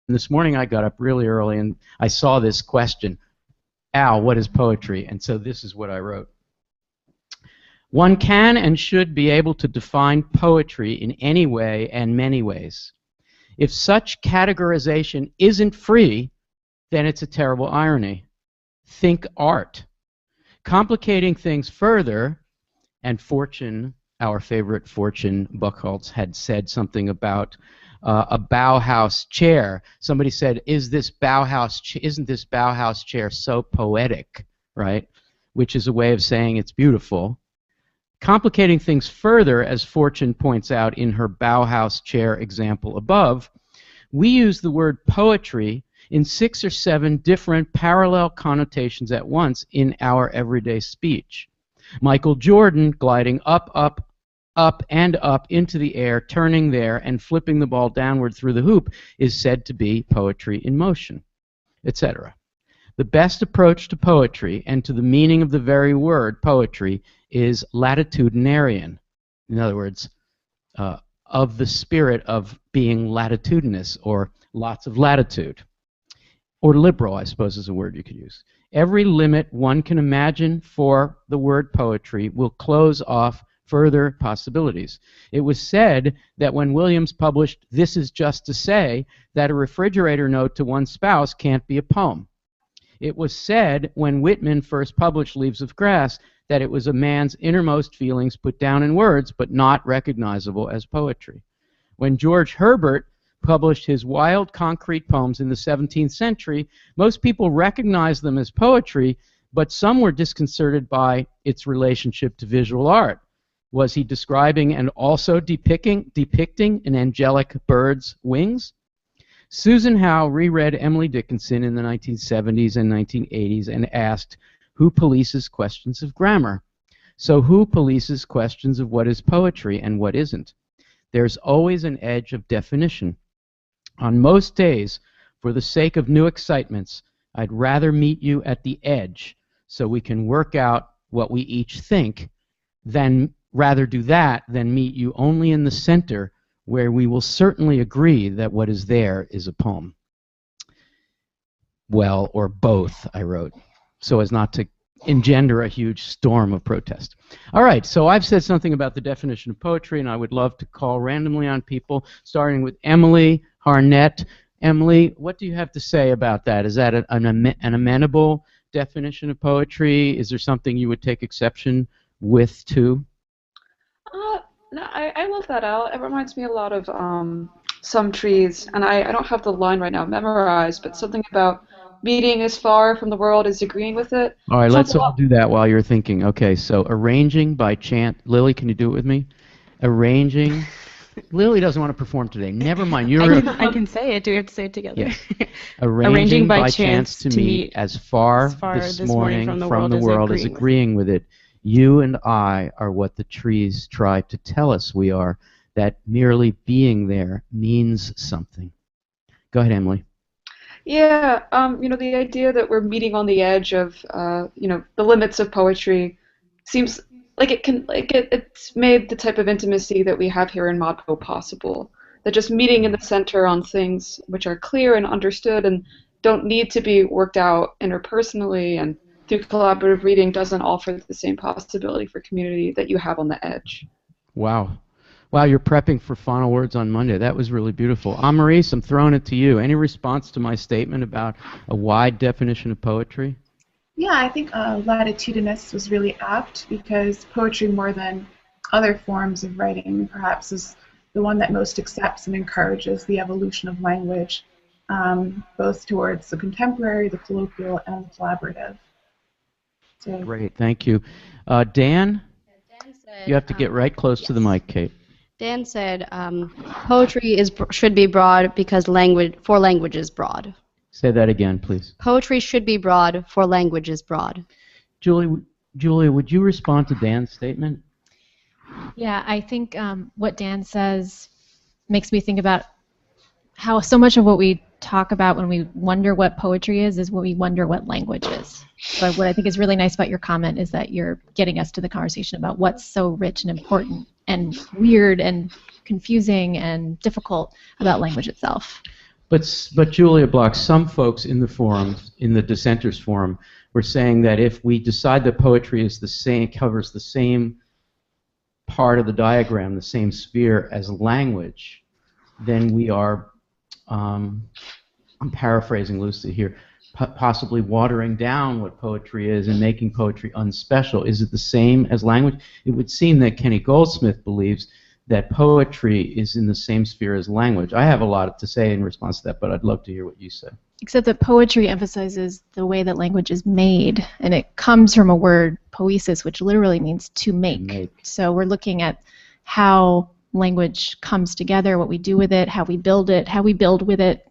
this morning I got up really early and I saw this question, Al, what is poetry? And so this is what I wrote. One can and should be able to define poetry in any way and many ways. If such categorization isn't free, then it's a terrible irony. Think art. Complicating things further, and Fortune, our favorite Fortune Buchholz, had said something about a Bauhaus chair. Somebody said, isn't this Bauhaus chair so poetic, right? Which is a way of saying it's beautiful. Complicating things further, as Fortune points out in her Bauhaus chair example above, we use the word poetry in 6 or 7 different parallel connotations at once in our everyday speech. Michael Jordan gliding up, and up into the air, turning there and flipping the ball downward through the hoop is said to be poetry in motion, etc. The best approach to poetry and to the meaning of the very word poetry is latitudinarian. In other words, of the spirit of being latitudinous, or lots of latitude. Or liberal, I suppose, is a word you could use. Every limit one can imagine for the word poetry will close off further possibilities. It was said that when Williams published This Is Just to Say, that a refrigerator note to one's spouse can't be a poem. It was said when Whitman first published Leaves of Grass that it was a man's innermost feelings put down in words but not recognizable as poetry. When George Herbert published his wild concrete poems in the 17th century, most people recognized them as poetry, but some were disconcerted by its relationship to visual art. Was he describing and also depicting an angelic bird's wings? Susan Howe reread Emily Dickinson in the 1970s and 1980s and asked, who polices questions of grammar? So who polices questions of what is poetry and what isn't? There's always an edge of definition. On most days, for the sake of new excitements, I'd rather meet you at the edge so we can work out what we each think than rather do that than meet you only in the center where we will certainly agree that what is there is a poem. Well, or both, I wrote, so as not to engender a huge storm of protest. All right, so I've said something about the definition of poetry, and I would love to call randomly on people, starting with Emily Harnett. Emily, what do you have to say about that? Is that an amenable definition of poetry? Is there something you would take exception with, too? No, I love that, Al. It reminds me a lot of Some Trees, and I don't have the line right now memorized, but something about meeting as far from the world as agreeing with it. All right, let's all do that while you're thinking. Okay, so arranging by chant. Lily, can you do it with me? Arranging. Lily doesn't want to perform today. Never mind. I can say it. Do we have to say it together? Yes. Arranging by chance to meet as far this morning from the world as agreeing with it. You and I are what the trees try to tell us we are, that merely being there means something. Go ahead, Emily. Yeah, the idea that we're meeting on the edge of, the limits of poetry seems like it's made the type of intimacy that we have here in ModPo possible. That just meeting in the center on things which are clear and understood and don't need to be worked out interpersonally and through collaborative reading doesn't offer the same possibility for community that you have on the edge. Wow. Wow, you're prepping for final words on Monday. That was really beautiful. Maurice, I'm throwing it to you. Any response to my statement about a wide definition of poetry? Yeah, I think latitudinous was really apt because poetry, more than other forms of writing, perhaps is the one that most accepts and encourages the evolution of language, both towards the contemporary, the colloquial, and the collaborative. So, great, thank you. Dan? Dan said, you have to get right close to the mic, Kate. Dan said poetry should be broad because language is broad. Say that again, please. Poetry should be broad for language is broad. Julia, would you respond to Dan's statement? Yeah, I think what Dan says makes me think about how so much of what we talk about when we wonder what poetry is what we wonder what language is. But what I think is really nice about your comment is that you're getting us to the conversation about what's so rich and important and weird and confusing and difficult about language itself. But Julia Block, some folks in the forums, in the dissenters forum, were saying that if we decide that poetry is the same, covers the same part of the diagram, the same sphere as language, then we are, I'm paraphrasing loosely here, possibly watering down what poetry is and making poetry unspecial. Is it the same as language? It would seem that Kenny Goldsmith believes that poetry is in the same sphere as language. I have a lot to say in response to that, but I'd love to hear what you say. Except that poetry emphasizes the way that language is made, and it comes from a word, poesis, which literally means to make. So we're looking at how language comes together, what we do with it, how we build with it.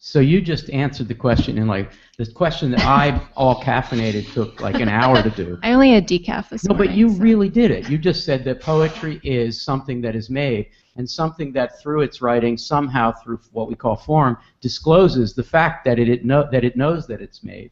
So you just answered the question in like this question that I all caffeinated took like an hour to do. I only had decaf this morning. No, but you really did it. You just said that poetry is something that is made, and something that through its writing, somehow through what we call form, discloses the fact that it knows that it's made.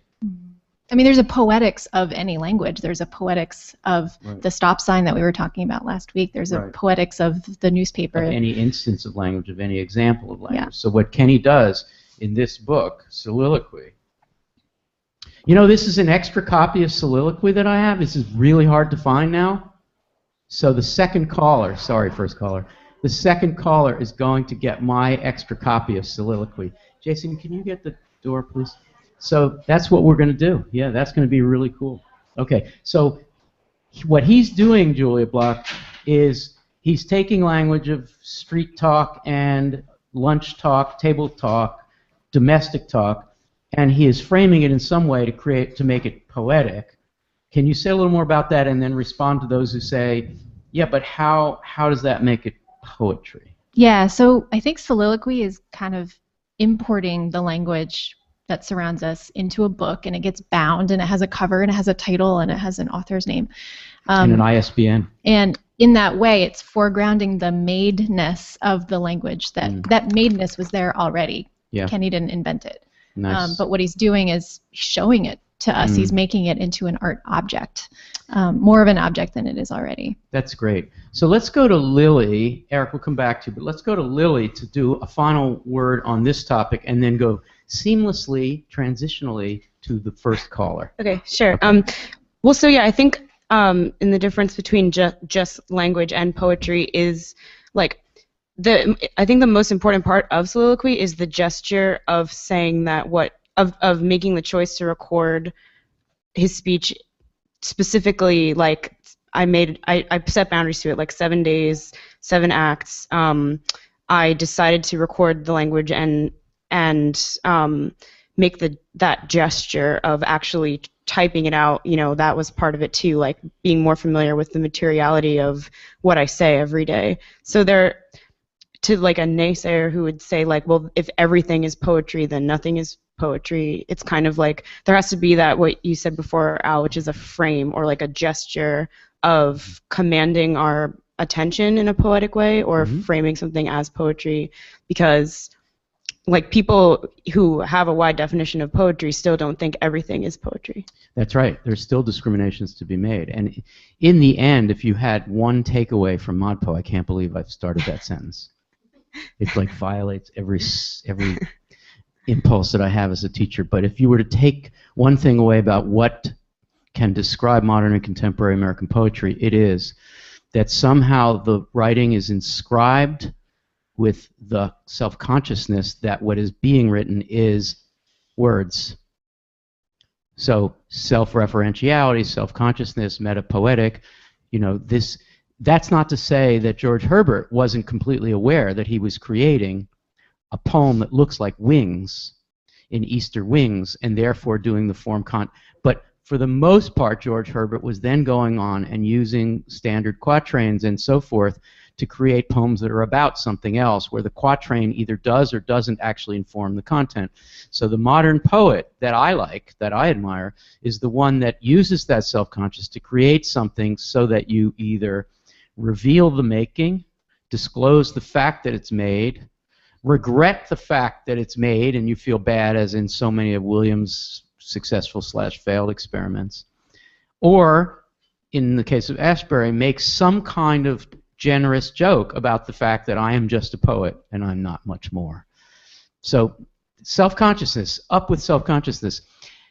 I mean, there's a poetics of any language. There's a poetics of the stop sign that we were talking about last week. There's a poetics of the newspaper. Of any instance of language, of any example of language. Yeah. So what Kenny does in this book, Soliloquy. You know, this is an extra copy of Soliloquy that I have. This is really hard to find now. So the second caller, sorry, first caller, the second caller is going to get my extra copy of Soliloquy. Jason, can you get the door, please? So that's what we're going to do. Yeah, that's going to be really cool. Okay, so what he's doing, Julia Block, is he's taking language of street talk and lunch talk, table talk, domestic talk, and he is framing it in some way to make it poetic. Can you say a little more about that and then respond to those who say, yeah, but how does that make it poetry? Yeah, so I think Soliloquy is kind of importing the language that surrounds us into a book, and it gets bound, and it has a cover, and it has a title, and it has an author's name. And an ISBN. And in that way, it's foregrounding the madeness of the language. That madeness was there already. Yeah. Kenny didn't invent it. Nice. But what he's doing is showing it to us. He's making it into an art object, more of an object than it is already. That's great. So let's go to Lily. Eric, we'll come back to you, but let's go to Lily to do a final word on this topic and then go seamlessly, transitionally to the first caller. Okay, sure. Okay. Well, so yeah, I think in the difference between just language and poetry is like I think the most important part of Soliloquy is the gesture of saying that of making the choice to record his speech specifically. Like I set boundaries to it, like 7 days, 7 acts. I decided to record the language and make that gesture of actually typing it out. You know, that was part of it too, like being more familiar with the materiality of what I say every day. So to like a naysayer who would say like, well, if everything is poetry, then nothing is poetry. It's kind of like there has to be that, what you said before, Al, which is a frame or like a gesture of commanding our attention in a poetic way, or framing something as poetry, because like people who have a wide definition of poetry still don't think everything is poetry. That's right. There's still discriminations to be made. And in the end, if you had one takeaway from ModPo, I can't believe I've started that sentence. It like violates every impulse that I have as a teacher. But if you were to take one thing away about what can describe modern and contemporary American poetry, it is that somehow the writing is inscribed with the self-consciousness that what is being written is words. So self-referentiality, self-consciousness, metapoetic, you know, that's not to say that George Herbert wasn't completely aware that he was creating a poem that looks like wings in Easter wings, and therefore doing the form but for the most part, George Herbert was then going on and using standard quatrains and so forth to create poems that are about something else, where the quatrain either does or doesn't actually inform the content. So the modern poet that I like, that I admire, is the one that uses that self-conscious to create something so that you either reveal the making, disclose the fact that it's made, regret the fact that it's made, and you feel bad, as in so many of Williams' successful/failed experiments, or, in the case of Ashbery, make some kind of generous joke about the fact that I am just a poet and I'm not much more. So self-consciousness, up with self-consciousness.